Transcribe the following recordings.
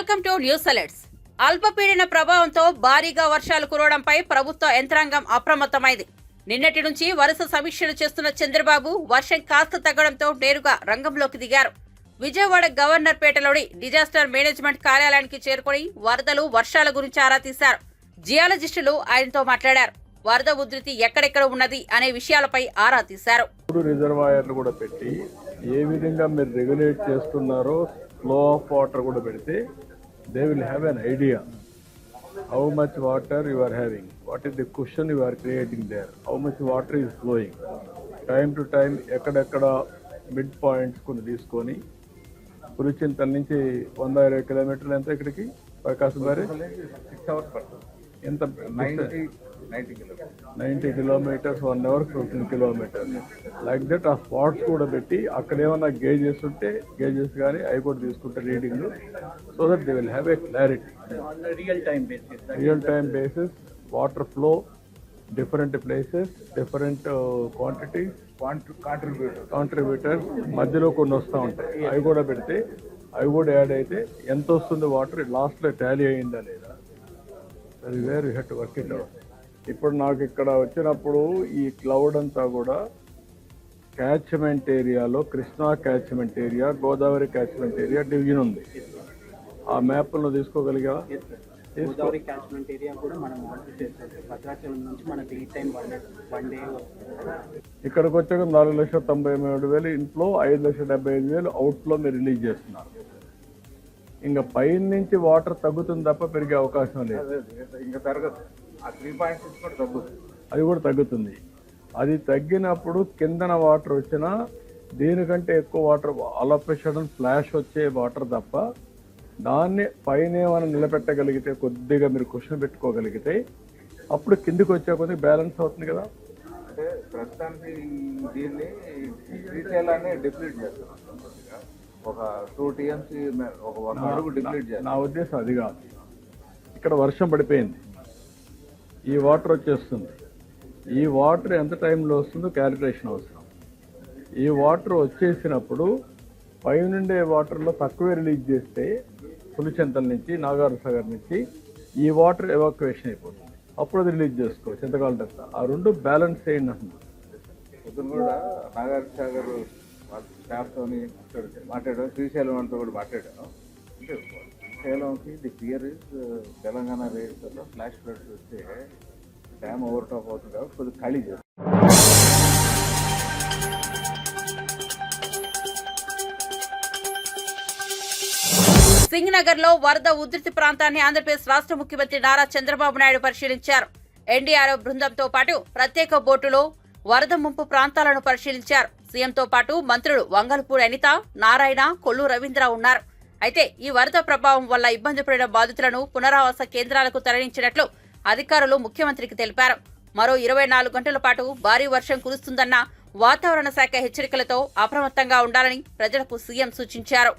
Welcome to news alerts. అల్పపీడన ప్రభావంతో భారీగా వర్షాలు కురవడంపై ప్రభుత్వ యంత్రాంగం అప్రమత్తమైంది. నిన్నటి నుంచి వరుస సమీక్షలు చేస్తున్న చంద్రబాబు వర్షం కాస్త తగ్గడంతో నేరుగా రంగంలోకి దిగారు. విజయవాడ గవర్నర్ పేటలోని డిజాస్టర్ మేనేజ్మెంట్ కార్యాలయానికి చేరుకుని వరదలు, వర్షాల గురించి ఆరా తీశారు. జియాలజిస్టులు ఆయనతో మాట్లాడారు. వరద ఉధృతి ఎక్కడెక్కడ ఉన్నది అనే విషయాలపై ఆరా తీశారు. రిజర్వాయర్లు కూడా పెట్టి ఏ విధంగా మీరు రెగ్యులేట్ చేస్తున్నారో ఫ్లో ఆఫ్ వాటర్ కూడా పెడితే they will have an idea how much water you are having, what is the question you are creating there, how much water is flowing. Time to time ఎక్కడెక్కడ mid points కొన్ని తీసుకొని పులిచింతల నుంచి 120 కిలోమీటర్లు ఎంత ఇక్కడికి ప్రకాశం గారి 6 hours పడుతుంది. ఎంత 90 kilometers 1 hour 15 kilometers like that. ఆ స్పాట్స్ కూడా పెట్టి అక్కడ ఏమన్నా గేజెస్ ఉంటే గేజెస్ కానీ అవి కూడా తీసుకుంటే reading, so that they will have a clarity. Real time basis water flow different places, different quantities, contributors మధ్యలో కొన్ని వస్తూ ఉంటాయి. అవి కూడా పెడితే అవి కూడా యాడ్ అయితే ఎంత వస్తుంది వాటర్, లాస్ట్లో టాలీ అయిందా లేదా, అది where you have to work it out. ఇప్పుడు నాకు ఇక్కడ వచ్చినప్పుడు ఈ క్లౌడ్ అంతా కూడా క్యాచ్మెంట్ ఏరియాలో Krishna catchment area, Godavari catchment area division ఉంది. ఆ మ్యాప్ను తీసుకోగలిగా? గోదావరి క్యాచ్మెంట్ ఏరియా కూడా మనం భద్రాచలం నుంచి మనకి ఈ టైం వన్ డే. ఇక్కడికి వచ్చాక 4,93,000 ఇంట్లో, 5,75,000 అవుట్లో మీరు రిలీజ్ చేస్తున్నారు. ఇంకా పైన నుంచి వాటర్ తగ్గుతుంది తప్ప పెరిగే అవకాశం లేదు. ఇంకా పెరగదు. ఆ 3.6 కూడా తగ్గుతుంది. అది కూడా తగ్గుతుంది. అది తగ్గినప్పుడు కిందన వాటర్ వచ్చినా దీనికంటే ఎక్కువ వాటర్ అలపేషన్ ఫ్లాష్ వచ్చే వాటర్ తప్ప, దాన్ని పైన ఏమైనా నిలబెట్టగలిగితే, కొద్దిగా మీరు క్వశ్చన్ పెట్టుకోగలిగితే అప్పుడు కిందికి వచ్చే కొద్దిగా బ్యాలెన్స్ అవుతుంది కదా. అంటే ప్రస్తుతానికి దీన్ని శ్రీశైలాన్ని డిప్లీట్ చేస్తున్నాం. ఒక 2 TMC ఒక 1 అడుగు డిప్లీట్ చేయాలి. నా ఉద్దేశం అది కాదు. ఇక్కడ వర్షం పడిపోయింది, ఈ వాటర్ వచ్చేస్తుంది. ఈ వాటర్ ఎంత టైంలో వస్తుందో క్యాలిక్యులేషన్ అవసరం. ఈ వాటర్ వచ్చేసినప్పుడు పైనుండే వాటర్లో తక్కువే రిలీజ్ చేస్తే పులిచెంతల నుంచి, నాగార్జునసాగర్ నుంచి ఈ వాటర్ ఎవాక్యువేషన్ అయిపోతుంది. అప్పుడు అది రిలీజ్ చేసుకోవచ్చు ఎంతకాలం తర్వాత. ఆ రెండు బ్యాలెన్స్ చేయండి అంటున్నారు. పొద్దున కూడా నాగార్జునసాగర్ స్టాఫ్తో మాట్లాడాను, శ్రీశైలం వాళ్ళతో కూడా మాట్లాడాను. అంటే శ్రీశైలంకి ది ఫియర్ ఇస్ తెలంగాణ రేట్స్లో ఫ్లాష్ ఫ్లడ్స్ వస్తే డ్యామ్ ఓవర్ టాప్ అవుతుంది కాబట్టి కొద్దిగా ఖాళీ చేస్తాం. సింగనగర్ లో వరద ఉధృతి ప్రాంతాన్ని ఆంధ్రప్రదేశ్ రాష్ట్ర ముఖ్యమంత్రి నారా చంద్రబాబు నాయుడు పరిశీలించారు. ఎన్డీఆర్ఎఫ్ బృందంతో పాటు ప్రత్యేక బోటులో వరద ముంపు ప్రాంతాలను పరిశీలించారు. సీఎంతో పాటు మంత్రులు వంగలపూడి అనిత, నారాయణ, కొల్లు రవీంద్ర ఉన్నారు. అయితే ఈ వరద ప్రభావం వల్ల ఇబ్బంది పడిన బాధితులను పునరావాస కేంద్రాలకు తరలించినట్లు అధికారులు ముఖ్యమంత్రికి తెలిపారు. మరో 24 గంటల పాటు భారీ వర్షం కురుస్తుందన్న వాతావరణ శాఖ హెచ్చరికలతో అప్రమత్తంగా ఉండాలని ప్రజలకు సీఎం సూచించారు.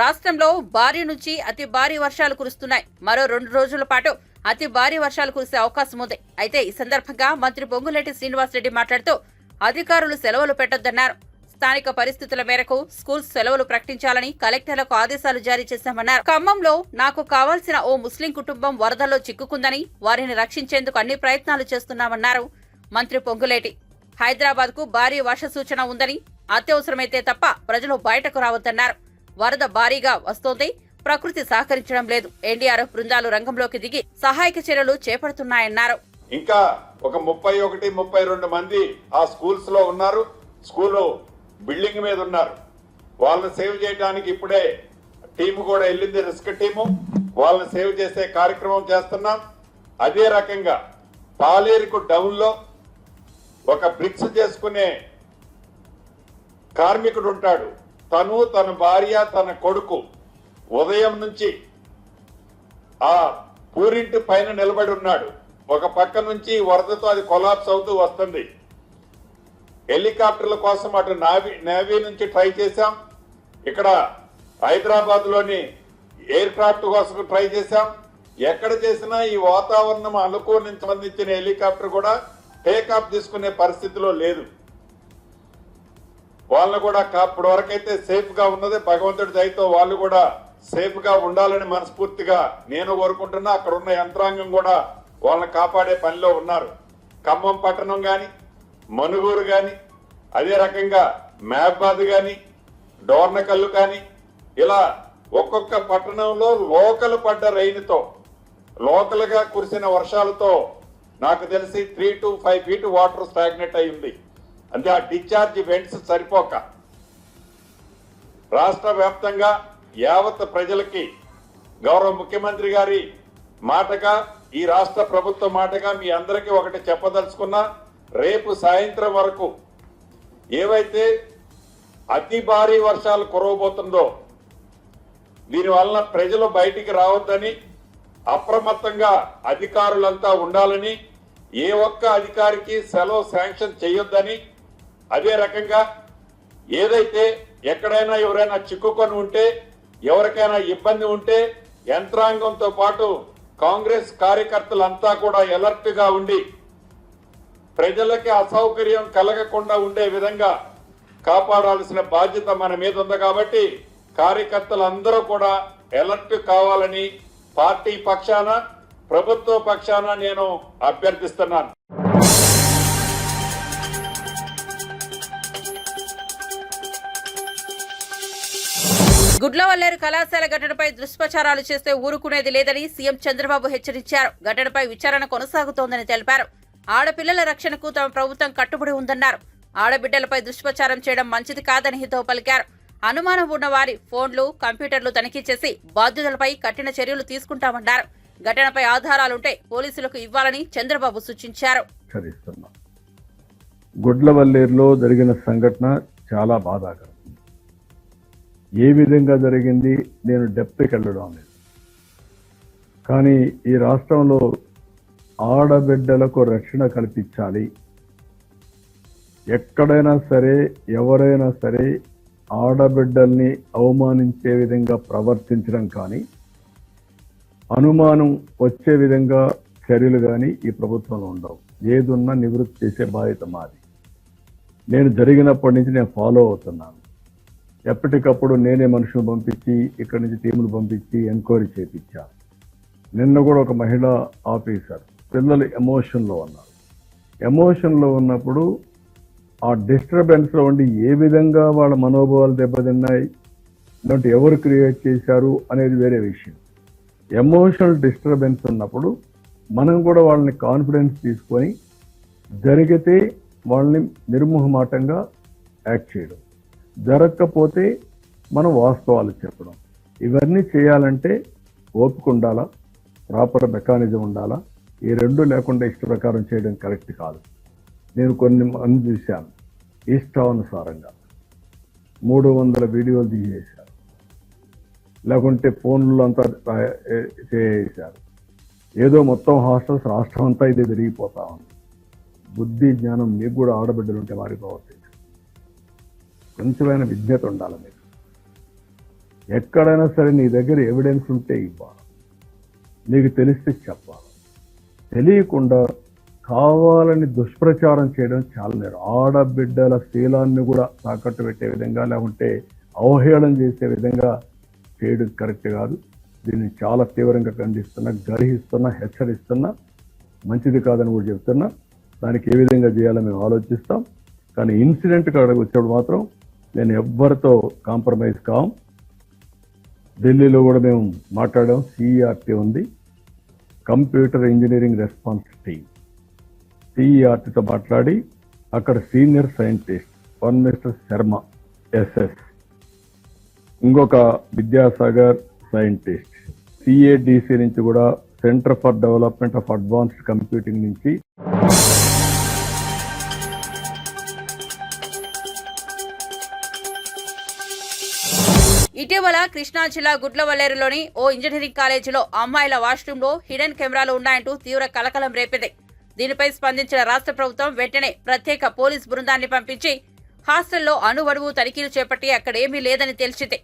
రాష్ట్రంలో భారీ నుంచి అతి భారీ వర్షాలు కురుస్తున్నాయి. మరో 2 రోజుల పాటు అతి భారీ వర్షాలు కురిసే అవకాశం ఉంది. అయితే ఈ సందర్భంగా మంత్రి పొంగులేటి శ్రీనివాసరెడ్డి మాట్లాడుతూ అధికారులు సెలవులు పెట్టొద్దన్నారు. స్థానిక పరిస్థితుల మేరకు స్కూల్స్ సెలవులు ప్రకటించాలని కలెక్టర్లకు ఆదేశాలు జారీ చేశామన్నారు. ఖమ్మంలో నాకు కావాల్సిన ఓ ముస్లిం కుటుంబం వరదల్లో చిక్కుకుందని వారిని రక్షించేందుకు అన్ని ప్రయత్నాలు చేస్తున్నామన్నారు మంత్రి పొంగులేటి. హైదరాబాద్ కు భారీ వర్ష సూచన ఉందని, అత్యవసరమైతే తప్ప ప్రజలు బయటకు రావద్దన్నారు. వరద భారీగా వస్తోంది, ప్రకృతి సహకరించడం లేదు. ఎన్డీఆర్ఎఫ్ బృందాలు రంగంలోకి దిగి సహాయక చర్యలు చేపడుతున్నాయన్నారు. ఇంకా ఒక 31-32 మంది ఆ స్కూల్స్ లో ఉన్నారు. స్కూల్ బిల్డింగ్ మీద ఉన్నారు. వాళ్ళని సేవ్ చేయడానికి ఇప్పుడే టీము కూడా వెళ్ళింది, రిస్క్ టీము. వాళ్ళని సేవ్ చేసే కార్యక్రమం చేస్తున్నాం. అదే రకంగా పాలేరుకు డౌన్ లో ఒక బ్రిక్స్ చేసుకునే కార్మికుడు ఉంటాడు. తను, తన భార్య, తన కొడుకు ఉదయం నుంచి ఆ పూరింటి పైన నిలబడి ఉన్నాడు. ఒక పక్క నుంచి వరదతో అది కొలాప్స్ అవుతూ వస్తుంది. హెలికాప్టర్ల కోసం అటు నేవీ నుంచి ట్రై చేశాం. ఇక్కడ హైదరాబాద్ లోని ఎయిర్ క్రాఫ్ట్ కోసం ట్రై చేశాం. ఎక్కడ చేసినా ఈ వాతావరణం అనుకూలకి సంబంధించిన హెలికాప్టర్ కూడా టేక్ ఆఫ్ తీసుకునే పరిస్థితిలో లేదు. వాళ్ళని కూడా ఇప్పటి వరకైతే సేఫ్ గా ఉన్నది. భగవంతుడి దయతో వాళ్ళు కూడా సేఫ్ గా ఉండాలని మనస్ఫూర్తిగా నేను కోరుకుంటున్నా. అక్కడ ఉన్న యంత్రాంగం కూడా వాళ్ళని కాపాడే పనిలో ఉన్నారు. ఖమ్మం పట్టణం గాని, మనుగూరు గాని, అదే రకంగా మహబాద్ గాని, డోర్నకల్లు కానీ, ఇలా ఒక్కొక్క పట్టణంలో లోకల్ పడ్డ రైన్తో, లోకల్ గా కురిసిన వర్షాలతో నాకు తెలిసి 3 to 5 feet వాటర్ స్టాగ్నెట్ అయింది. అంటే ఆ డిశ్చార్జ్ వెంట్స్ సరిపోక రాష్ట్ర వ్యాప్తంగా యావత్ ప్రజలకి గౌరవ ముఖ్యమంత్రి గారి మాటగా, ఈ రాష్ట్ర ప్రభుత్వ మాటగా మీ అందరికీ ఒకటి చెప్పదలుచుకున్నా. రేపు సాయంత్రం వరకు ఏవైతే అతి భారీ వర్షాలు కురవబోతుందో దీనివల్ల ప్రజలు బయటికి రావద్దని, అప్రమత్తంగా అధికారులంతా ఉండాలని, ఏ ఒక్క అధికారికి సెలవు శాంక్షన్ చేయొద్దని, అదే రకంగా ఏదైతే ఎక్కడైనా ఎవరైనా చిక్కుకొని ఉంటే, ఎవరికైనా ఇబ్బంది ఉంటే యంత్రాంగంతో పాటు కాంగ్రెస్ కార్యకర్తలంతా కూడా అలర్ట్ గా ఉండి ప్రజలకి అసౌకర్యం కలగకుండా ఉండే విధంగా కాపాడాల్సిన బాధ్యత మన మీద ఉంది. కాబట్టి కార్యకర్తలందరూ కూడా అలర్ట్ కావాలని పార్టీ పక్షాన, ప్రభుత్వ పక్షాన నేను అభ్యర్థిస్తున్నాను. గుడ్లవల్లేరు కళాశాల ఘటనపై దుష్ప్రచారాలు చేస్తే ఊరుకునేది లేదని సీఎం చంద్రబాబు హెచ్చరించారు. ఘటనపై విచారణ కొనసాగుతోందని తెలిపారు. ఆడపిల్లల రక్షణకు తమ ప్రభుత్వం కట్టుబడి ఉందన్నారు. ఆడబిడ్డలపై దుష్ప్రచారం చేయడం మంచిది కాదని హితవు పలికారు. అనుమానం ఉన్న వారి ఫోన్లు, కంప్యూటర్లు తనిఖీ చేసి బాధ్యులపై కఠిన చర్యలు తీసుకుంటామన్నారు. ఘటనపై ఆధారాలుంటే పోలీసులకు ఇవ్వాలని చంద్రబాబు సూచించారు. గుడ్లవల్లేరులో జరిగిన సంఘటన చాలా బాధాకరం. ఏ విధంగా జరిగింది నేను డెప్త్కి వెళ్ళడం లేదు. కానీ ఈ రాష్ట్రంలో ఆడబిడ్డలకు రక్షణ కల్పించాలి. ఎక్కడైనా సరే, ఎవరైనా సరే ఆడబిడ్డల్ని అవమానించే విధంగా ప్రవర్తించడం కానీ, అనుమానం వచ్చే విధంగా చర్యలు కానీ ఈ ప్రభుత్వంలో ఉండవు. ఏదున్నా నివృత్తి చేసే బాధ్యత మాది. నేను జరిగినప్పటి నుంచి నేను ఫాలో అవుతున్నాను. ఎప్పటికప్పుడు నేనే మనుషులు పంపించి, ఇక్కడి నుంచి టీములు పంపించి ఎంక్వైరీ చేయించాను. నిన్న కూడా ఒక మహిళా ఆఫీసర్, పిల్లలు ఎమోషన్లో ఉన్నారు. ఎమోషన్లో ఉన్నప్పుడు ఆ డిస్టర్బెన్స్లో ఉండి ఏ విధంగా వాళ్ళ మనోభావాలు దెబ్బతిన్నాయి, ఇలాంటి ఎవరు క్రియేట్ చేశారు అనేది వేరే విషయం. ఎమోషనల్ డిస్టర్బెన్స్ ఉన్నప్పుడు మనం కూడా వాళ్ళని కాన్ఫిడెన్స్ తీసుకొని జరిగితే వాళ్ళని నిర్మోహమాటంగా యాక్ట్ చేయడం, జరగకపోతే మనం వాస్తవాలు చెప్పడం. ఇవన్నీ చేయాలంటే ఓపిక ఉండాలా, ప్రాపర్ మెకానిజం ఉండాలా. ఈ రెండు లేకుండా ఇష్ట ప్రకారం చేయడం కరెక్ట్ కాదు. నేను కొన్ని మంది చూశాను, ఇష్టానుసారంగా 300 వీడియోలు తీసేశారు, లేకుంటే ఫోన్లు అంతా చేశారు. ఏదో మొత్తం హాస్టల్స్ రాష్ట్రం అంతా ఇది తిరిగిపోతా ఉంది. బుద్ధి జ్ఞానం మీకు కూడా ఆడబిడ్డలు ఉంటే మారిపోవచ్చు. కొంచెమైనా విజ్ఞత ఉండాలి మీకు. ఎక్కడైనా సరే నీ దగ్గర ఎవిడెన్స్ ఉంటే ఇవ్వాలి, నీకు తెలిస్తే చెప్పాలి. తెలియకుండా కావాలని దుష్ప్రచారం చేయడం చాలా నేరం. ఆడబిడ్డల శీలాన్ని కూడా తాకట్టు పెట్టే విధంగా, లేకుంటే అవహేళన చేసే విధంగా చేయడం కరెక్ట్ కాదు. దీన్ని చాలా తీవ్రంగా ఖండిస్తున్నా, గర్హిస్తున్నా, హెచ్చరిస్తున్నా. మంచిది కాదని కూడా చెప్తున్నా. దానికి ఏ విధంగా చేయాలో మేము ఆలోచిస్తాం. కానీ ఇన్సిడెంట్ కాడికి వచ్చేప్పుడు మాత్రం నేను ఎవ్వరితో కాంప్రమైజ్ కాం. ఢిల్లీలో కూడా మేము మాట్లాడాం. సిఈఆర్టీ ఉంది, కంప్యూటర్ ఇంజనీరింగ్ రెస్పాన్స్ టీమ్. సిఈఆర్టీతో మాట్లాడి అక్కడ senior scientist one mister Sharma SS, ఇంకొక విద్యాసాగర్ సైంటిస్ట్, సిఏడిసి నుంచి కూడా centre for development of advanced computing నుంచి ఇటీవల కృష్ణా జిల్లా గుడ్లవల్లేరులోని ఓ ఇంజనీరింగ్ కాలేజీలో అమ్మాయిల వాష్రూంలో హిడెన్ కెమెరాలు ఉన్నాయంటూ తీవ్ర కలకలం రేపింది. దీనిపై స్పందించిన రాష్ట్ర ప్రభుత్వం వెంటనే ప్రత్యేక పోలీస్ బృందాన్ని పంపించి హాస్టల్లో అణువణువు తనిఖీలు చేపట్టి అక్కడేమీ లేదని తెలిసింది.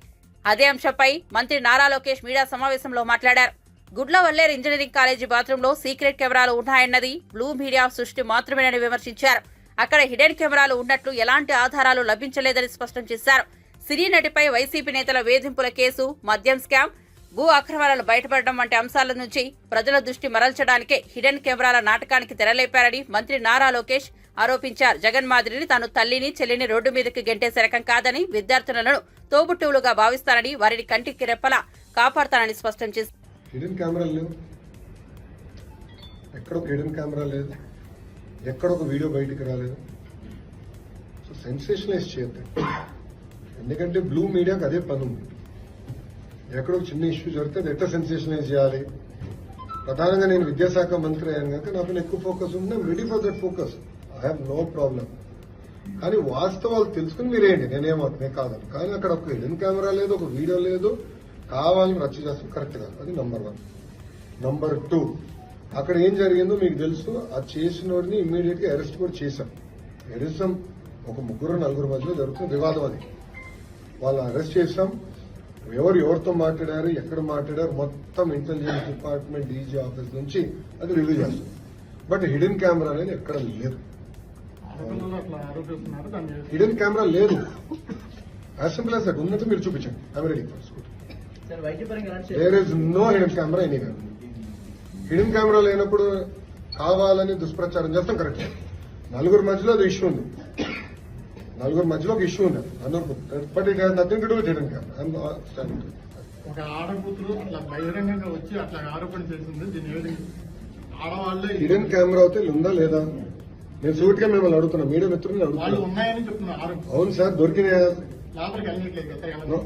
అదే అంశంపై మంత్రి నారా లోకేష్ మీడియా సమావేశంలో మాట్లాడారు. గుడ్లవల్లేరు ఇంజనీరింగ్ కాలేజీ బాత్రూంలో సీక్రెట్ కెమెరాలు ఉన్నాయన్నది బ్లూ మీడియా సృష్టి మాత్రమేనని విమర్శించారు. అక్కడ హిడెన్ కెమెరాలు ఉన్నట్లు ఎలాంటి ఆధారాలు లభించలేదని స్పష్టం చేశారు. సినీ నటిపై వైసీపీ నేతల వేధింపుల కేసు, మద్యం స్కామ్, భూ అక్రమాలను బయటపడడం వంటి అంశాల నుంచి ప్రజల దృష్టి మరల్చడానికే హిడెన్ కెమెరాల నాటకానికి తెరలేపారని మంత్రి నారా లోకేష్ ఆరోపించారు. జగన్ మాదిరిని తాను తల్లిని చెల్లిని రోడ్డు మీదకి గెంటేసే రకం కాదని, విద్యార్థులను తోబుట్టువులుగా భావిస్తానని, వారిని కంటికి రెప్పలా కాపాడతానని స్పష్టం చేశారు. హిడెన్ కెమెరాలు లేవు, ఎక్కడ ఒక హిడెన్ కెమెరా లేదు, ఎక్కడ ఒక వీడియో బయటికి రాలేదు. సో సెన్సేషనలైజ్ చేయద్దు, ఎందుకంటే బ్లూ మీడియాకి అదే పని ఉంది. ఎక్కడో చిన్న ఇష్యూ జరిగితే అది ఎట్లా సెన్సేషనలైజ్ చేయాలి. ప్రధానంగా నేను విద్యాశాఖ మంత్రి అయ్యాను కనుక నాకు ఎక్కువ ఫోకస్ ఉంది. Ready for that focus, I have no problem. కానీ వాస్తవాలు తెలుసుకుని మీరేంటి, నేనే కాదని. కానీ అక్కడ ఒక హిడెన్ కెమెరా లేదు, ఒక వీడియో లేదు, కావాలని రచ్చ చేస్తాం, కరెక్ట్ కాదు. అది నంబర్ 1. నంబర్ 2, అక్కడ ఏం జరిగిందో మీకు తెలుసు. అది చేసినోడిని ఇమ్మీడియట్ గా అరెస్ట్ కూడా చేశాం. ఎరిసం ఒక 3-4 మధ్యలో జరుగుతున్న వివాదం అది. వాళ్ళని అరెస్ట్ చేశాం. ఎవరితో మాట్లాడారు, ఎక్కడ మాట్లాడారు, మొత్తం ఇంటెలిజెన్స్ డిపార్ట్మెంట్, డీజీ ఆఫీస్ నుంచి అది రివ్యూ చేస్తాం. బట్ హిడెన్ కెమెరా అనేది ఎక్కడ లేదు. హిడెన్ కెమెరా లేదు. As simple as that. ఉన్నట్టు మీరు చూపించండి. I'm ready for shoot. There is no hidden camera anywhere. Hidden camera లేనప్పుడు కావాలని దుష్ప్రచారం చేస్తాం, కరెక్ట్. 4 మధ్యలో అది ఇష్యూ ఉంది. 4 మధ్యలో ఒక ఇష్యూ ఉంది. But it has nothing to do with hidden camera. ఒక ఆడకూతురు అట్లా బహిరంగంగా వచ్చి అట్లా ఆరోపణ చేసింది. దీని ఆడవాళ్ళే హిడెన్ కెమెరా అయితే ఉందా లేదా నేను సూట్ గా మిమ్మల్ని అడుగుతున్నా, మీడియా మిత్రులు వాళ్ళు అడుగుతున్నా. ఉన్నాయని చెప్తున్నారు. అవును సార్, దొరికినాయా? లోపలికి వెళ్ళట్లేదు కదా.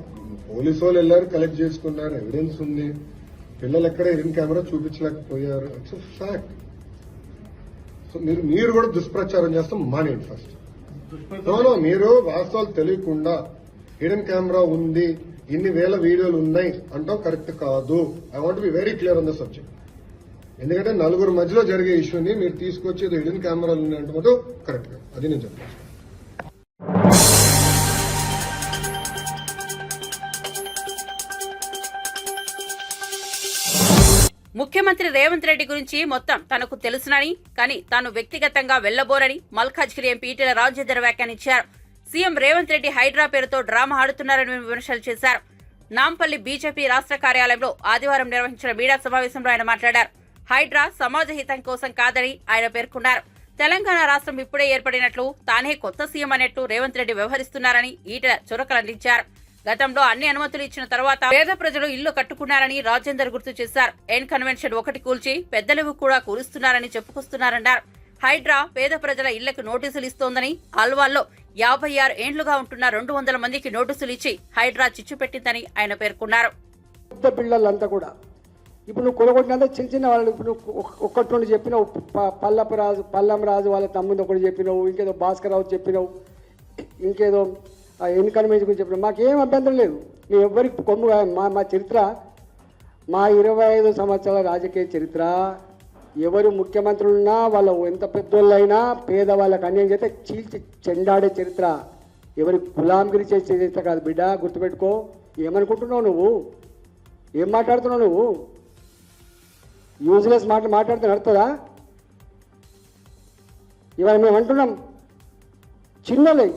పోలీసు వాళ్ళు వెళ్ళారు, కలెక్ట్ చేసుకున్నారు, ఎవిడెన్స్ ఉంది. పిల్లలు ఎక్కడ హిడెన్ కెమెరా చూపించలేకపోయారు. It's fact. సో మీరు కూడా దుష్ప్రచారం చేస్తాం మానేయండి ఫస్ట్. మీరు వాస్తవాలు తెలియకుండా హిడెన్ కెమెరా ఉంది, ఇన్ని వేల వీడియోలు ఉన్నాయి అంటాం, కరెక్ట్ కాదు. I want be very clear on the subject. ఎందుకంటే 4 మధ్యలో జరిగే ఇష్యూని మీరు తీసుకొచ్చేది హిడెన్ కెమెరాలు ఉన్నాయంటే మాత్రం కరెక్ట్ కాదు. అది నేను చెప్తాను. ముఖ్యమంత్రి రేవంత్ రెడ్డి గురించి మొత్తం తనకు తెలుసునని, కానీ తాను వ్యక్తిగతంగా వెళ్లబోరని మల్కాజ్గిరి ఎంపీ ఈటెల రాజేందర్ వ్యాఖ్యానించారు. సీఎం రేవంత్ రెడ్డి హైడ్రా పేరుతో డ్రామా ఆడుతున్నారని విమర్శలు చేశారు. నాంపల్లి బీజేపీ రాష్ట్ర కార్యాలయంలో ఆదివారం నిర్వహించిన మీడియా సమావేశంలో ఆయన మాట్లాడారు. హైడ్రా సమాజ హితం కోసం కాదని ఆయన పేర్కొన్నారు. తెలంగాణ రాష్ట్రం ఇప్పుడే ఏర్పడినట్లు, తానే కొత్త సీఎం అన్నట్లు రేవంత్ రెడ్డి వ్యవహరిస్తున్నారని ఈటెల చురకలందించారు. గతంలో అన్ని అనుమతులు ఇచ్చిన తర్వాత పేద ప్రజలు ఇల్లు కట్టుకున్నారని రాజేందర్ గుర్తు చేశారు. ఎన్ కన్వెన్షన్ ఒకటి కూల్చి పెద్దలు కూడా కూలుస్తున్నారని చెప్పుకొస్తున్నారన్నారు. హైడ్రా పేద ప్రజల ఇళ్లకు నోటీసులు ఇస్తోందని, ఆల్వాల్లో 56 ఏండ్లుగా ఉంటున్న 200 మందికి నోటీసులు ఇచ్చి హైడ్రా చిచ్చు పెట్టిందని ఆయన పేర్కొన్నారు. పెద్ద పిల్లలంతా కూడా ఇప్పుడు నువ్వు కొనగొట్టినంత చిన్న చిన్న వాళ్ళు, ఇప్పుడు ఒక్కటి నుండి చెప్పినావు, పల్లం రాజు వాళ్ళ తమ్ముడు ఒకటి చెప్పినావు, ఇంకేదో భాస్కర్ రావు చెప్పినావు, ఇంకేదో ఎన్ కన్వెన్షన్ గురించి చెప్పినావు. మాకేం అభ్యంతరం లేదు. మేము ఎవ్వరికి కొమ్ము మా చరిత్ర, మా 25 సంవత్సరాల రాజకీయ చరిత్ర, ఎవరు ముఖ్యమంత్రులున్నా వాళ్ళు ఎంత పెద్దోళ్ళైనా పేదవాళ్ళకి అన్యాయం చేస్తే చీల్చి చెండాడే చరిత్ర, ఎవరి గులాంగిరి చేసే చరిత్ర కాదు బిడ్డ, గుర్తుపెట్టుకో. ఏమనుకుంటున్నావు నువ్వు? ఏం మాట్లాడుతున్నావు నువ్వు? యూజ్లెస్ మాట్లాడితే నడుతుందా? ఇవాళ మేము అంటున్నాం చిన్నలే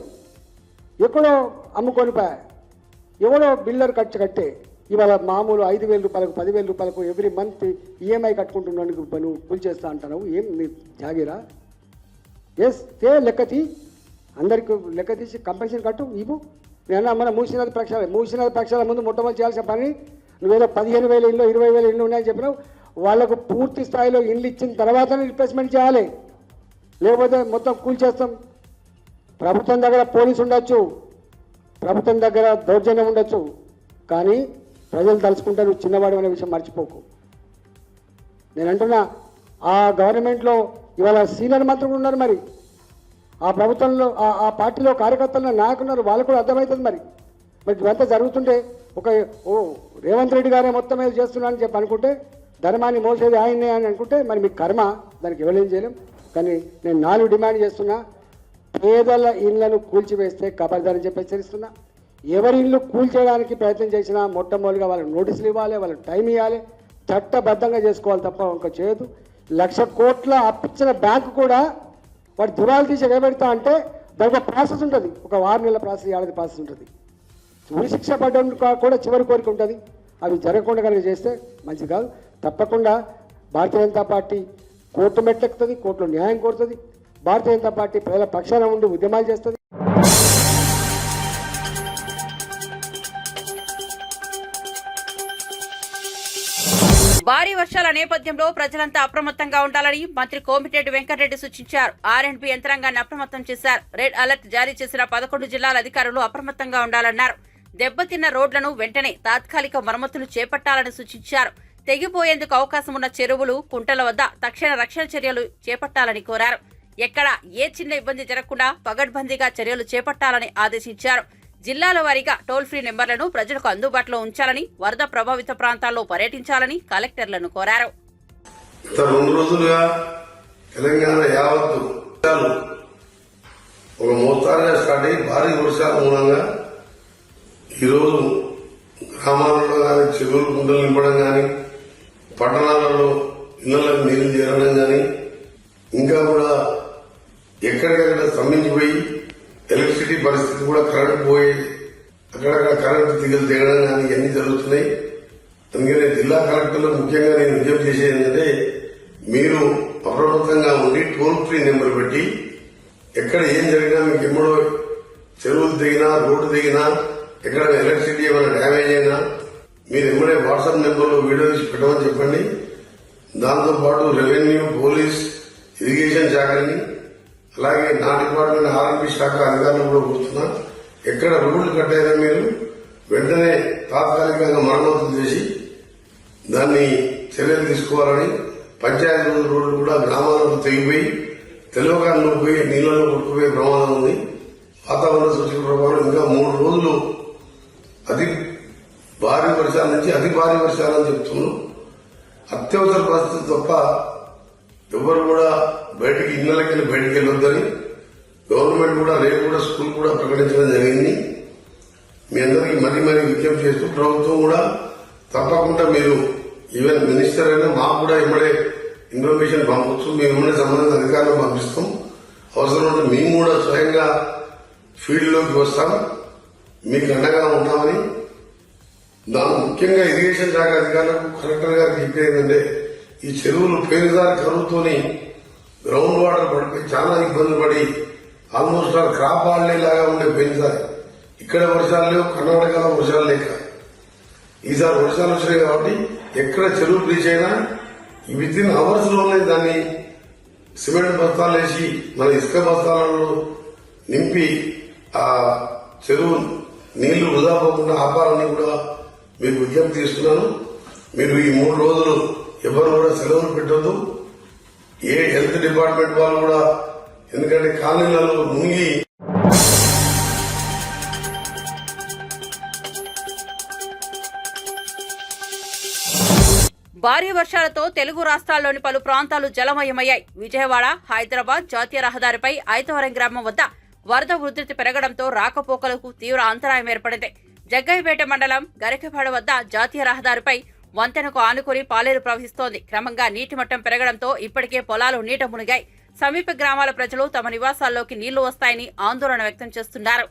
ఎక్కడో అమ్ముకొనిపోయా, ఎవడో బిల్డర్ కట్టే ఇవాళ మామూలు 5,000 రూపాయలకు 10,000 రూపాయలకు ఎవ్రీ మంత్ ఈఎంఐ కట్టుకుంటున్నాను నువ్వు కూల్ చేస్తా అంటున్నావు. ఏం నీ జాగిరా? ఎస్ లెక్క తీ, అందరికి లెక్క తీసి కంపెన్సేషన్ కట్టు ఇవ్వు. నేను మన మూసినది ప్రక్షాళన ముందు మొట్టమొదటి చేయాల్సిన పని నువ్వేదో 15,000 ఇళ్ళు 20,000 ఇళ్ళు ఉన్నాయని చెప్పినావు. వాళ్ళకు పూర్తి స్థాయిలో ఇల్లు ఇచ్చిన తర్వాతనే రిప్లేస్మెంట్ చేయాలి, లేకపోతే మొత్తం కూల్చేస్తాం. ప్రభుత్వం దగ్గర పోలీసు ఉండొచ్చు, ప్రభుత్వం దగ్గర దౌర్జన్యం ఉండొచ్చు, కానీ ప్రజలు తలుచుకుంటే నువ్వు చిన్నవాడు అనే విషయం మర్చిపోకు. నేను అంటున్నా ఆ గవర్నమెంట్లో ఇవాళ సీనియర్ మంత్రులు ఉన్నారు, మరి ఆ ప్రభుత్వంలో ఆ పార్టీలో కార్యకర్తలు నాయకులు ఉన్నారు, వాళ్ళకు కూడా అర్థమవుతుంది. మరి ఇవంతా జరుగుతుంటే రేవంత్ రెడ్డి గారే మొత్తం మీద చేస్తున్నానని చెప్పి అనుకుంటే, ధర్మాన్ని మోసేది ఆయన్నే అని అనుకుంటే మరి మీకు కర్మ, దానికి ఎవరేం చేయలేం. కానీ నేను 4 డిమాండ్ చేస్తున్నా. పేదల ఇళ్లను కూల్చివేస్తే ఖబర్దారని చెప్పి హెచ్చరిస్తున్నా. ఎవరి ఇల్లు కూల్చేయడానికి ప్రయత్నం చేసినా మొట్టమొదటిగా వాళ్ళకి నోటీసులు ఇవ్వాలి, వాళ్ళకి టైం ఇవ్వాలి, చట్టబద్ధంగా చేసుకోవాలి తప్ప ఇంకా చేయదు. 1,00,000 కోట్ల అప్పిచ్చిన బ్యాంకు కూడా వాడు దురాలు తీసి ఎగబెడతా అంటే దానికి ఒక ప్రాసెస్ ఉంటుంది, ఒక 6 నెలల ప్రాసెస్, 7 నెలల ప్రాసెస్ ఉంటుంది. ఉరి శిక్ష పడ్డం కూడా చివరి కోరిక ఉంటుంది. అవి జరగకుండా కనుక చేస్తే మంచిది కాదు. తప్పకుండా భారతీయ జనతా పార్టీ కోర్టు మెట్లెక్కుతుంది, కోర్టులో న్యాయం కోరుతుంది. భారతీయ జనతా పార్టీ ప్రజల పక్షాన ఉండి ఉద్యమాలు చేస్తుంది. భారీ వర్షాల నేపథ్యంలో ప్రజలంతా అప్రమత్తంగా ఉండాలని మంత్రి కోమిటిరెడ్డి వెంకటరెడ్డి సూచించారు. ఆర్ఎండ్బి యంత్రాంగాన్ని అప్రమత్తం చేశారు. రెడ్ అలర్ట్ జారీ చేసిన 11 జిల్లాల అధికారులు అప్రమత్తంగా ఉండాలన్నారు. దెబ్బతిన్న రోడ్లను వెంటనే తాత్కాలిక మరమ్మతులు చేపట్టాలని సూచించారు. తెగిపోయేందుకు అవకాశం ఉన్న చెరువులు, కుంటల వద్ద తక్షణ రక్షణ చర్యలు చేపట్టాలని కోరారు. ఎక్కడ ఏ చిన్న ఇబ్బంది జరగకుండా పగడ్బందీగా చర్యలు చేపట్టాలని ఆదేశించారు. జిల్లాల వారీగా టోల్ ఫ్రీ నెంబర్లను ప్రజలకు అందుబాటులో ఉంచాలని, వరద ప్రభావిత ప్రాంతాల్లో పర్యటించాలని కలెక్టర్లను కోరారు. గత 2 రోజులుగా తెలంగాణ యావత్తు ఒక మోస్తారుగా స్టార్ట్ అయ్యి భారీ వర్షాల మూలంగా ఈరోజు గ్రామాలలో కానీ చెరువులు కుంటలు నింపడం కానీ, పట్టణాలలో ఇళ్లకు నీళ్లు చేరడం కానీ, ఇంకా కూడా ఎక్కడికక్కడ స్తంభించిపోయి ఎలక్ట్రిసిటీ పరిస్థితి కూడా కరెంట్ పోయి అక్కడక్కడ కరెంటు తీగలు తీయడం కానీ ఇవన్నీ జరుగుతున్నాయి. అందుకనే జిల్లా కలెక్టర్లు ముఖ్యంగా నేను విజ్ఞప్తి చేసేది ఏంటంటే, మీరు అప్రమత్తంగా ఉండి టోల్ ఫ్రీ నెంబర్ పెట్టి ఎక్కడ ఏం జరిగినా, మీకు ఎమ్మడో చెరువులు దిగినా, రోడ్డు దిగినా, ఎక్కడ ఎలక్ట్రిసిటీ ఏమైనా డ్యామేజ్ అయినా మీరు ఎమ్మడే వాట్సాప్ నెంబర్లో వీడియో తీసి పెట్టమని చెప్పండి. దాంతోపాటు రెవెన్యూ, పోలీస్, ఇరిగేషన్ శాఖని, అలాగే నా డిపార్ట్మెంట్ ఆర్ఎండ్బి శాఖ అధికారులు కూడా కోరుతున్నా, ఎక్కడ రోడ్లు కట్టయినా మీరు వెంటనే తాత్కాలికంగా మరమ్మతులు చేసి దాన్ని చర్యలు తీసుకోవాలని. పంచాయతీ రోడ్లు కూడా గ్రామాలకు తెగిపోయి తెలవకాల్లో పోయి నీళ్లలో కొట్టుకుపోయే ప్రమాదం ఉంది. వాతావరణ సూచన ప్రకారం ఇంకా 3 రోజులు అతి భారీ వర్షాల నుంచి అతి భారీ వర్షాలని చెప్తున్నాం. అత్యవసర పరిస్థితి తప్ప ఎవరు కూడా ఇళ్లకెళ్ళి బయటికి వెళ్ళొద్దని గవర్నమెంట్ కూడా రేపు కూడా స్కూల్ కూడా ప్రకటించడం జరిగింది. మీ అందరికీ మరీ విజ్ఞప్తి చేస్తూ ప్రభుత్వం కూడా తప్పకుండా మీరు ఈవెన్ మినిస్టర్ అయినా మాకు కూడా ఇమ్మడే ఇన్ఫర్మేషన్ పంపొచ్చు. మేము ఇమ్మడే సంబంధిత అధికారులు పంపిస్తాం. అవసరం ఉంటే మేము కూడా స్వయంగా ఫీల్డ్ లోకి వస్తాం, మీకు అండగా ఉంటామని. దాని ముఖ్యంగా ఇరిగేషన్ శాఖ అధికారులకు కలెక్టర్ గారికి చెప్పేది ఏంటంటే, ఈ చెరువులు పేరుదారి కరువుతోని గ్రౌండ్ వాటర్ పడిపోయి చాలా ఇబ్బందులు పడి ఆల్మోస్ట్ క్రాప్ లాగా ఉండే పోయినసారి. ఇక్కడ వర్షాలు లేవు, కర్ణాటకలో వర్షాలు లేక ఈసారి వర్షాలు వచ్చినాయి కాబట్టి ఎక్కడ చెరువు బ్రీచ్ అయినా విత్ ఇన్ అవర్స్ లోనే దాన్ని సిమెంట్ బస్తాలు వేసి మన ఇసుక బస్తాలలో నింపి ఆ చెరువు నీళ్లు వృధా పోకుండా ఆపాలని కూడా మీకు విజ్ఞప్తి చేస్తున్నాను. మీరు ఈ 3 రోజులు ఎవరు కూడా సెలవులు పెట్టొద్దు. ఏ హెల్త్ డిపార్ట్మెంట్ వాళ్ళు కూడా, ఎందుకంటే కాలనీలలో మునిగి భారీ వర్షాలతో తెలుగు రాష్ట్రాల్లోని పలు ప్రాంతాలు జలమయమయ్యాయి. విజయవాడ, హైదరాబాద్ జాతీయ రహదారిపై ఐతవరం గ్రామం వద్ద వరద ఉధృతి పెరగడంతో రాకపోకలకు తీవ్ర అంతరాయం ఏర్పడింది. జగ్గయ్యపేట మండలం గరికపాడు వద్ద జాతీయ రహదారిపై వంతెనకు ఆనుకుని పాలేరు ప్రవహిస్తోంది. క్రమంగా నీటి మట్టం పెరగడంతో ఇప్పటికే పొలాలు నీట మునిగాయి. సమీప గ్రామాల ప్రజలు తమ నివాసాల్లోకి నీళ్లు వస్తాయని ఆందోళన వ్యక్తం చేస్తున్నారు.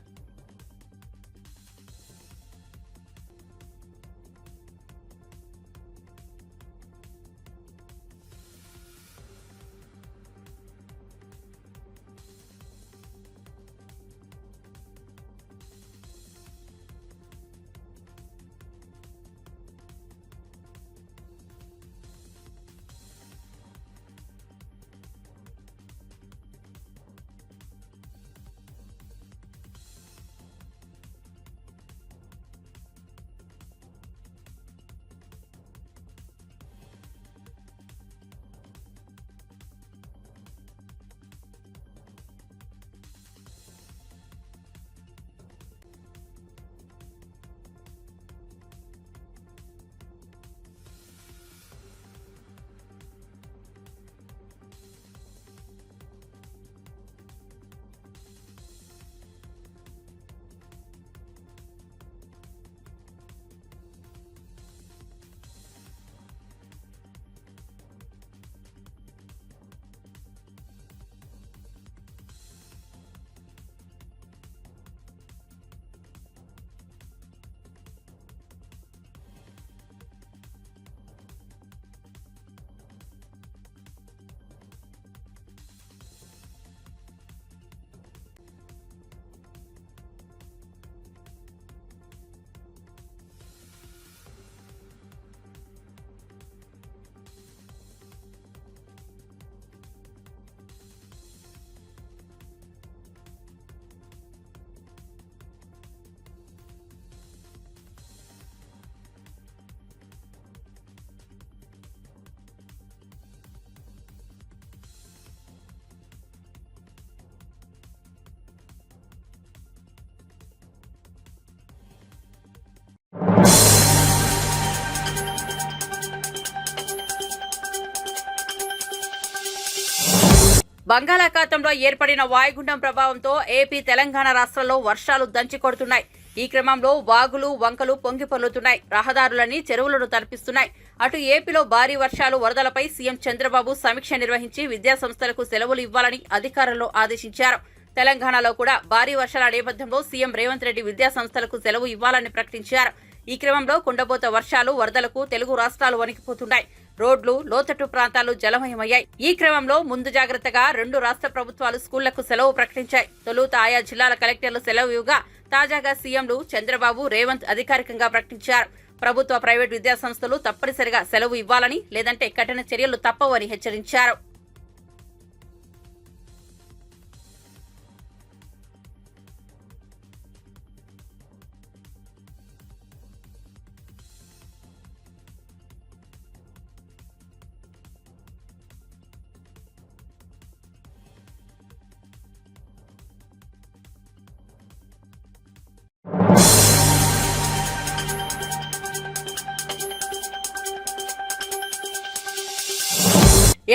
బంగాళాఖాతంలో ఏర్పడిన వాయుగుండం ప్రభావంతో ఏపీ, తెలంగాణ రాష్ట్రాల్లో వర్షాలు దంచి కొడుతున్నాయి. ఈ క్రమంలో వాగులు, వంకలు పొంగి పొర్లుతున్నాయి. రహదారులన్నీ చెరువులను తలపిస్తున్నాయి. అటు ఏపీలో భారీ వర్షాలు, వరదలపై సీఎం చంద్రబాబు సమీక్ష నిర్వహించి విద్యాసంస్థలకు సెలవులు ఇవ్వాలని అధికారులను ఆదేశించారు. తెలంగాణలో కూడా భారీ వర్షాల నేపథ్యంలో సీఎం రేవంత్ రెడ్డి విద్యాసంస్థలకు సెలవు ఇవ్వాలని ప్రకటించారు. ఈ క్రమంలో కుండపోత వర్షాలు, వరదలకు తెలుగు రాష్ట్రాలు వణికిపోతున్నాయి. రోడ్లు, లోతట్టు ప్రాంతాలు జలమయమయ్యాయి. ఈ క్రమంలో ముందు జాగ్రత్తగా 2 రాష్ట్ర ప్రభుత్వాలు స్కూళ్లకు సెలవు ప్రకటించాయి. తొలుత ఆయా జిల్లాల కలెక్టర్లు సెలవు ఇవ్వగా తాజాగా సీఎంలు చంద్రబాబు, రేవంత్ అధికారికంగా ప్రకటించారు. ప్రభుత్వ, ప్రైవేటు విద్యాసంస్థలు తప్పనిసరిగా సెలవు ఇవ్వాలని, లేదంటే కఠిన చర్యలు తప్పవని హెచ్చరించారు.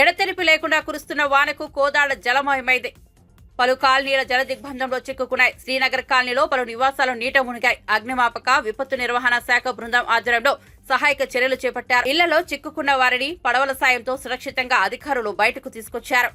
ఎడతెరిపి లేకుండా కురుస్తున్న వానకు కోదాడ జలమయమైంది. పలు కాలనీల జల దిగ్బంధంలో చిక్కుకున్నాయి. శ్రీనగర్ కాలనీలో పలు నివాసాలు నీట మునిగాయి. అగ్నిమాపక, విపత్తు నిర్వహణ శాఖ బృందం ఆధ్వర్యంలో సహాయక చర్యలు చేపట్టారు. ఇళ్లలో చిక్కుకున్న వారిని పడవల సాయంతో సురక్షితంగా అధికారులు బయటకు తీసుకొచ్చారు.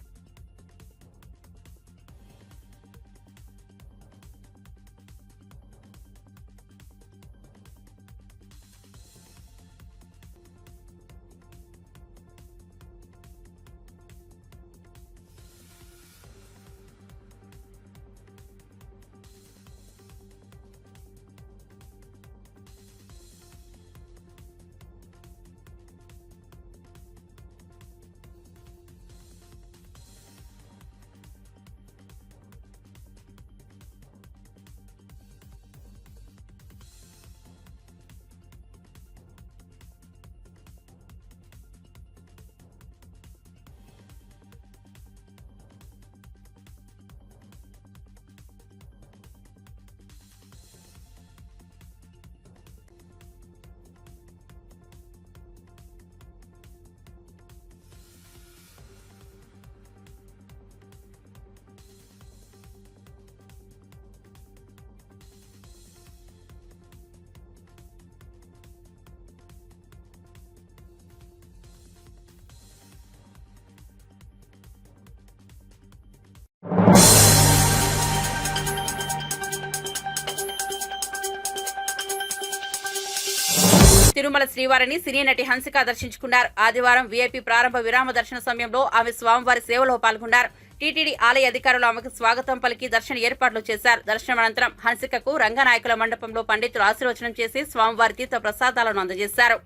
తిరుమల శ్రీవారిని సినీ నటి హన్సిక దర్శించుకున్నారు. ఆదివారం వీఐపీ ప్రారంభ విరామ దర్శన సమయంలో ఆమె స్వామివారి సేవలో పాల్గొన్నారు. టీటీడీ ఆలయ అధికారులు ఆమెకు స్వాగతం పలికి దర్శన ఏర్పాట్లు చేశారు. దర్శనం అనంతరం హన్సికకు రంగనాయకుల మండపంలో పండితులు ఆశీర్వచనం చేసి స్వామివారి తీర్థ ప్రసాదాలను అందజేశారు.